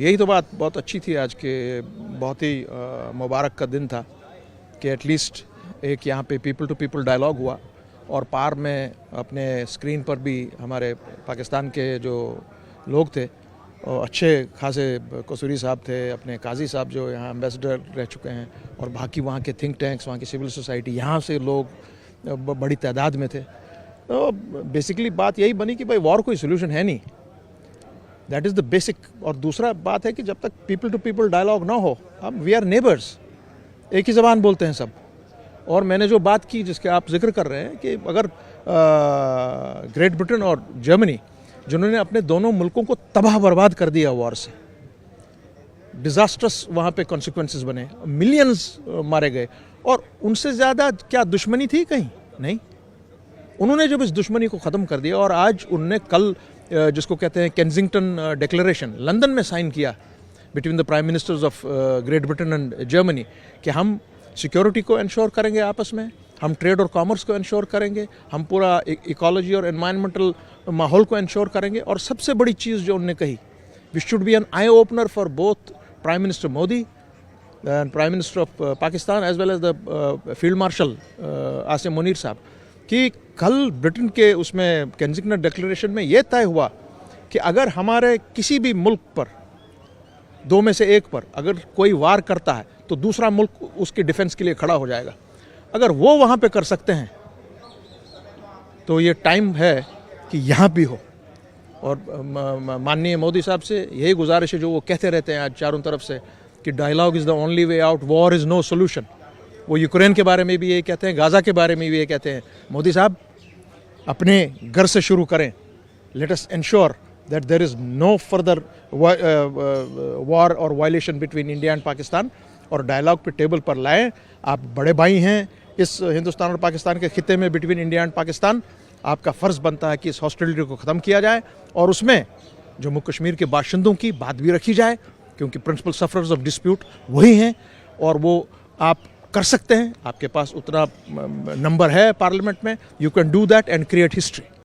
यही तो बात बहुत अच्छी थी आज के, बहुत ही मुबारक का दिन था कि एटलीस्ट एक यहाँ पे पीपल टू पीपल डायलॉग हुआ और पार में अपने स्क्रीन पर भी हमारे पाकिस्तान के जो लोग थे और अच्छे खासे कसूरी साहब थे, अपने काजी साहब जो यहाँ एम्बेसडर रह चुके हैं, और बाकी वहाँ के थिंक टैंक्स, वहाँ की सिविल सोसाइटी, यहाँ से लोग बड़ी तादाद में थे। तो बेसिकली बात यही बनी कि भाई वॉर कोई सोल्यूशन है नहीं, दैट इज़ द बेसिक। और दूसरा बात है कि जब तक पीपल टू पीपल डायलॉग ना हो, अब वी आर नेबर्स, एक ही ज़बान बोलते हैं सब। और मैंने जो बात की जिसके आप जिक्र कर रहे हैं कि अगर ग्रेट ब्रिटेन और जर्मनी जिन्होंने अपने दोनों मुल्कों को तबाह बर्बाद कर दिया वॉर से, डिज़ास्टर्स वहाँ पे कॉन्सिक्वेंसेस बने, मिलियंस मारे गए, और उनसे ज़्यादा क्या दुश्मनी थी? कहीं नहीं। उन्होंने जब इस दुश्मनी को ख़त्म कर दिया, और आज उनने कल जिसको कहते हैं केंसिंगटन डिक्लेरेशन लंदन में साइन किया between the prime ministers of great Britain and Germany कि हम सिक्योरिटी को इंश्योर करेंगे आपस में, हम ट्रेड और कॉमर्स को इंश्योर करेंगे, हम पूरा इकोलॉजी और एनवायरमेंटल माहौल को इंश्योर करेंगे। और सबसे बड़ी चीज़ जो उन्होंने कही, which should be an eye opener for both prime minister Modi and prime minister of Pakistan as well as the field marshal Asim Munir sahab, कि कल ब्रिटेन के उसमें केंसिंगटन डिक्लेरेशन में ये तय हुआ कि अगर हमारे किसी भी मुल्क पर, दो में से एक पर, अगर कोई वार करता है तो दूसरा मुल्क उसके डिफेंस के लिए खड़ा हो जाएगा। अगर वो वहाँ पे कर सकते हैं तो ये टाइम है कि यहाँ भी हो। और माननीय मोदी साहब से यही गुजारिश है जो वो कहते रहते हैं आज चारों तरफ से कि dialogue is the only way out, war is no solution. वो यूक्रेन के बारे में भी यही कहते हैं, गाज़ा के बारे में भी यही कहते हैं। मोदी साहब अपने घर से शुरू करें, let us ensure that there is no further war or violation between India and Pakistan, और डायलॉग पे टेबल पर लाएं। आप बड़े भाई हैं इस हिंदुस्तान और पाकिस्तान के खिते में, बिटवीन इंडिया एंड पाकिस्तान। आपका फ़र्ज़ बनता है कि इस हॉस्टिलिटी को ख़त्म किया जाए और उसमें जम्मू कश्मीर के बाशिंदों की बात भी रखी जाए, क्योंकि प्रिंसिपल सफरर्स ऑफ डिस्प्यूट वही हैं और वो आप कर सकते हैं। आपके पास उतना नंबर है पार्लियामेंट में, you can do that and create history.